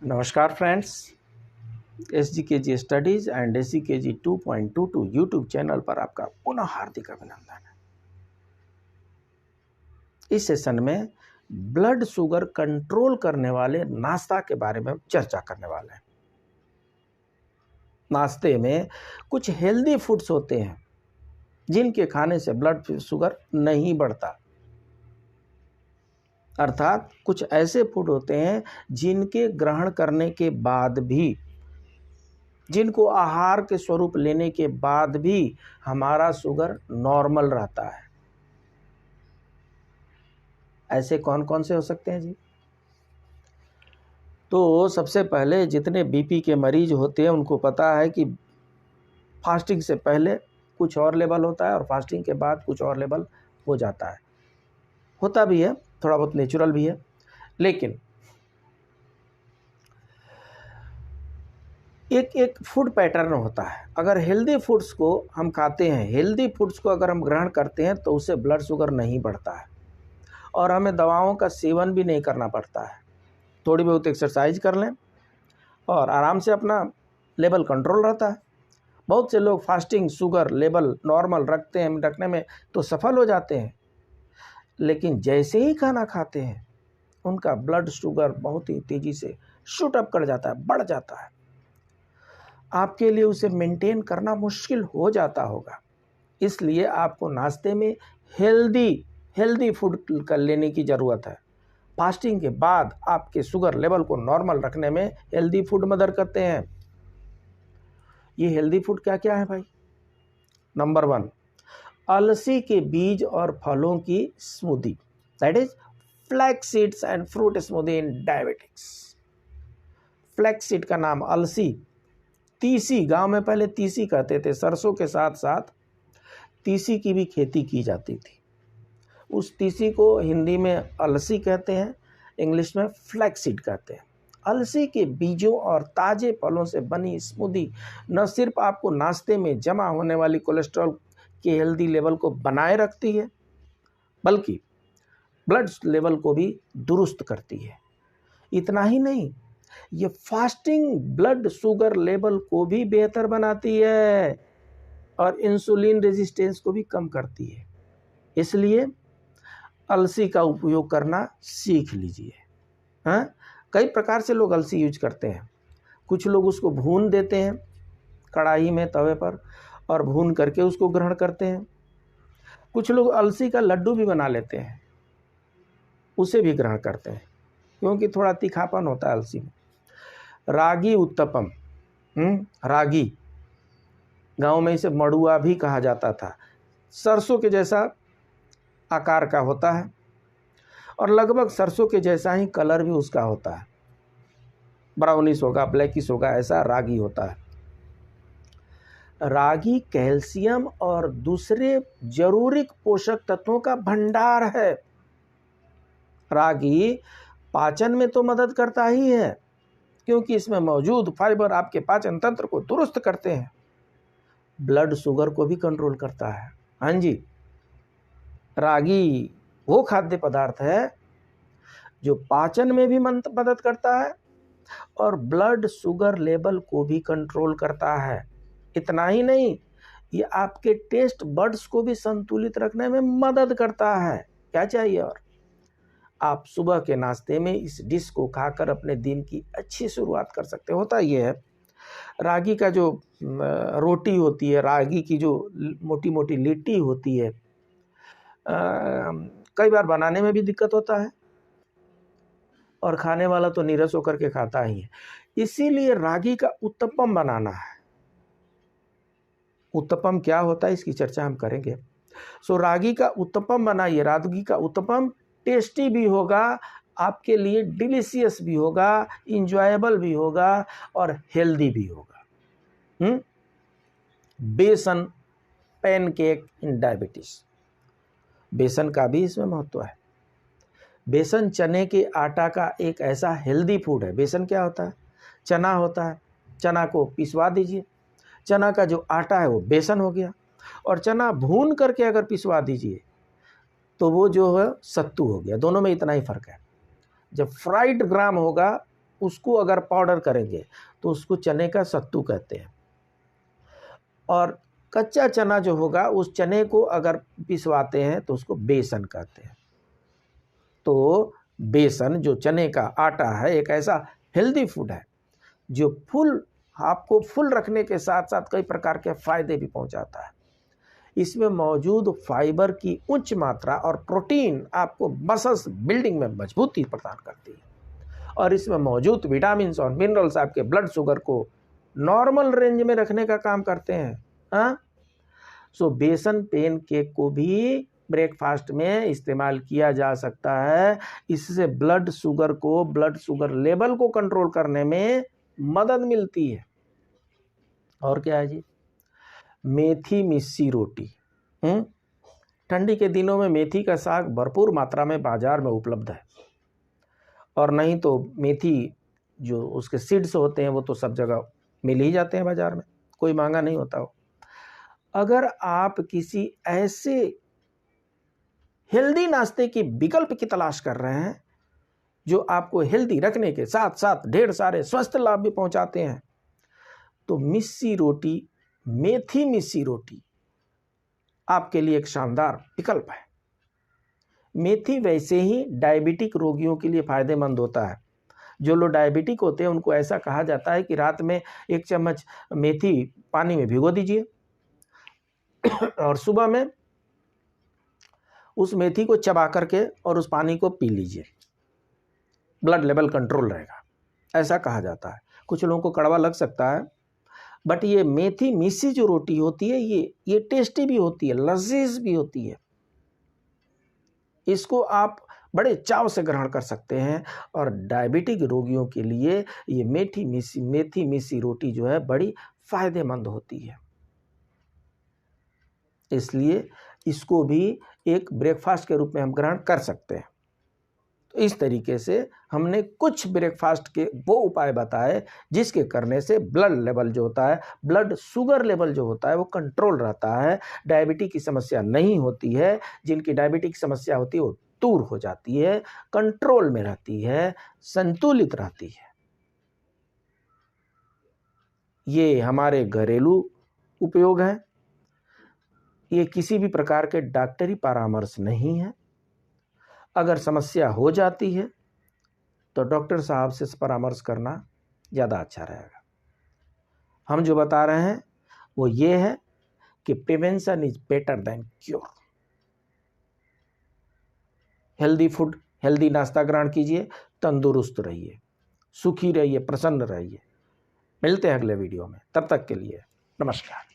नमस्कार friends, S G के जी studies and S G के जी 2.22 यूट्यूब चैनल पर आपका पुनः हार्दिक अभिनंदन है। इस सेशन में ब्लड शुगर कंट्रोल करने वाले नाश्ता के बारे में हम चर्चा करने वाले हैं। नाश्ते में कुछ हेल्दी फूड्स होते हैं जिनके खाने से ब्लड शुगर नहीं बढ़ता, अर्थात कुछ ऐसे फूड होते हैं जिनके ग्रहण करने के बाद भी, जिनको आहार के स्वरूप लेने के बाद भी हमारा शुगर नॉर्मल रहता है। ऐसे कौन कौन से हो सकते हैं जी? तो सबसे पहले जितने बीपी के मरीज होते हैं उनको पता है कि फास्टिंग से पहले कुछ और लेवल होता है और फास्टिंग के बाद कुछ और लेवल हो जाता है। होता भी है, थोड़ा बहुत नेचुरल भी है, लेकिन एक एक फूड पैटर्न होता है। अगर हेल्दी फूड्स को हम खाते हैं, हेल्दी फूड्स को अगर हम ग्रहण करते हैं तो उससे ब्लड शुगर नहीं बढ़ता है और हमें दवाओं का सेवन भी नहीं करना पड़ता है। थोड़ी बहुत एक्सरसाइज कर लें और आराम से अपना लेवल कंट्रोल रहता है। बहुत से लोग फास्टिंग शुगर लेवल नॉर्मल रखने में तो सफल हो जाते हैं, लेकिन जैसे ही खाना खाते हैं उनका ब्लड शुगर बहुत ही तेज़ी से शूट अप कर जाता है, बढ़ जाता है। आपके लिए उसे मेंटेन करना मुश्किल हो जाता होगा। इसलिए आपको नाश्ते में हेल्दी फूड कर लेने की ज़रूरत है। फास्टिंग के बाद आपके शुगर लेवल को नॉर्मल रखने में हेल्दी फूड मदद करते हैं। ये हेल्दी फूड क्या क्या है भाई? नंबर 1, अलसी के बीज और फलों की smoothie, that is flax seeds and fruit smoothie in diabetics. Flax seed का नाम अलसी, तीसी, गांव में पहले तीसी कहते थे, सरसों के साथ साथ तीसी की भी खेती की जाती थी। उस तीसी को हिंदी में अलसी कहते हैं, इंग्लिश में फ्लैक्स सीड कहते हैं। अलसी के बीजों और ताज़े फलों से बनी स्मूदी न सिर्फ आपको नाश्ते में जमा होने वाली कोलेस्ट्रॉल के हेल्दी लेवल को बनाए रखती है, बल्कि ब्लड लेवल को भी दुरुस्त करती है। इतना ही नहीं, ये फास्टिंग ब्लड शुगर लेवल को भी बेहतर बनाती है और इंसुलिन रेजिस्टेंस को भी कम करती है। इसलिए अलसी का उपयोग करना सीख लीजिए। हाँ, कई प्रकार से लोग अलसी यूज करते हैं। कुछ लोग उसको भून देते हैं कढ़ाई में, तवे पर, और भून करके उसको ग्रहण करते हैं। कुछ लोग अलसी का लड्डू भी बना लेते हैं, उसे भी ग्रहण करते हैं, क्योंकि थोड़ा तीखापन होता है अलसी में। रागी उत्तपम, रागी, गांव में इसे मड़ुआ भी कहा जाता था। सरसों के जैसा आकार का होता है और लगभग सरसों के जैसा ही कलर भी उसका होता है, ब्राउनिश होगा, ब्लैकिश होगा, ऐसा रागी होता है। रागी कैल्शियम और दूसरे जरूरी पोषक तत्वों का भंडार है। रागी पाचन में तो मदद करता ही है, क्योंकि इसमें मौजूद फाइबर आपके पाचन तंत्र को दुरुस्त करते हैं। ब्लड शुगर को भी कंट्रोल करता है। हाँ जी, रागी वो खाद्य पदार्थ है जो पाचन में भी मदद करता है और ब्लड शुगर लेवल को भी कंट्रोल करता है। इतना ही नहीं, ये आपके टेस्ट बड्स को भी संतुलित रखने में मदद करता है। क्या चाहिए और? आप सुबह के नाश्ते में इस डिश को खाकर अपने दिन की अच्छी शुरुआत कर सकते हो। होता ये है, रागी का जो रोटी होती है, रागी की जो मोटी मोटी लिट्टी होती है, कई बार बनाने में भी दिक्कत होता है और खाने वाला तो नीरस होकर के खाता ही है। इसीलिए रागी का उत्तपम बनाना है। उत्तपम क्या होता है इसकी चर्चा हम करेंगे। सो रागी का उत्तपम बनाइए। रागी का उत्तपम टेस्टी भी होगा, आपके लिए डिलीशियस भी होगा, इंजॉयबल भी होगा और हेल्दी भी होगा। बेसन पैनकेक इन डायबिटीज, बेसन का भी इसमें महत्व है। बेसन चने के आटा का एक ऐसा हेल्दी फूड है। बेसन क्या होता है? चना होता है। चना को पिसवा दीजिए, चना का जो आटा है वो बेसन हो गया, और चना भून करके अगर पिसवा दीजिए तो वो जो है सत्तू हो गया। दोनों में इतना ही फर्क है। जब फ्राइड ग्राम होगा उसको अगर पाउडर करेंगे तो उसको चने का सत्तू कहते हैं। और कच्चा चना जो होगा उस चने को अगर पिसवाते हैं तो उसको बेसन कहते हैं। तो बेसन जो चने का आटा है एक ऐसा हेल्दी फूड है जो आपको फुल रखने के साथ साथ कई प्रकार के फायदे भी पहुंचाता है। इसमें मौजूद फाइबर की उच्च मात्रा और प्रोटीन आपको मसल्स बिल्डिंग में मजबूती प्रदान करती है। और इसमें मौजूद विटामिन और मिनरल्स आपके ब्लड शुगर को नॉर्मल रेंज में रखने का काम करते हैं। सो बेसन पेन केक को भी ब्रेकफास्ट में इस्तेमाल किया जा सकता है। इससे ब्लड शुगर लेवल को कंट्रोल करने में मदद मिलती है। और क्या है जी, मेथी मिस्सी रोटी। ठंडी के दिनों में मेथी का साग भरपूर मात्रा में बाजार में उपलब्ध है, और नहीं तो मेथी जो उसके सीड्स होते हैं वो तो सब जगह मिल ही जाते हैं बाजार में, कोई महंगा नहीं होता हो। अगर आप किसी ऐसे हेल्दी नाश्ते के विकल्प की तलाश कर रहे हैं जो आपको हेल्दी रखने के साथ साथ ढेर सारे स्वस्थ लाभ भी पहुंचाते हैं, तो मिस्सी रोटी, मेथी मिस्सी रोटी आपके लिए एक शानदार विकल्प है। मेथी वैसे ही डायबिटिक रोगियों के लिए फायदेमंद होता है। जो लोग डायबिटिक होते हैं उनको ऐसा कहा जाता है कि रात में 1 चम्मच मेथी पानी में भिगो दीजिए और सुबह में उस मेथी को चबा करके और उस पानी को पी लीजिए, ब्लड लेवल कंट्रोल रहेगा, ऐसा कहा जाता है। कुछ लोगों को कड़वा लग सकता है, बट ये मेथी मिस्सी जो रोटी होती है ये टेस्टी भी होती है, लजीज भी होती है। इसको आप बड़े चाव से ग्रहण कर सकते हैं। और डायबिटिक रोगियों के लिए ये मेथी मिस्सी रोटी जो है बड़ी फायदेमंद होती है। इसलिए इसको भी एक ब्रेकफास्ट के रूप में हम ग्रहण कर सकते हैं। तो इस तरीके से हमने कुछ ब्रेकफास्ट के वो उपाय बताए जिसके करने से ब्लड लेवल जो होता है, ब्लड शुगर लेवल जो होता है वो कंट्रोल रहता है, डायबिटीज की समस्या नहीं होती है। जिनकी डायबिटीज की समस्या होती है वो दूर हो जाती है, कंट्रोल में रहती है, संतुलित रहती है। ये हमारे घरेलू उपयोग है, ये किसी भी प्रकार के डॉक्टरी परामर्श नहीं है। अगर समस्या हो जाती है तो डॉक्टर साहब से परामर्श करना ज़्यादा अच्छा रहेगा। हम जो बता रहे हैं वो ये है कि prevention is better than cure. Healthy food, healthy नाश्ता ग्रहण कीजिए, तंदुरुस्त रहिए, सुखी रहिए, प्रसन्न रहिए। मिलते हैं अगले वीडियो में, तब तक के लिए नमस्कार।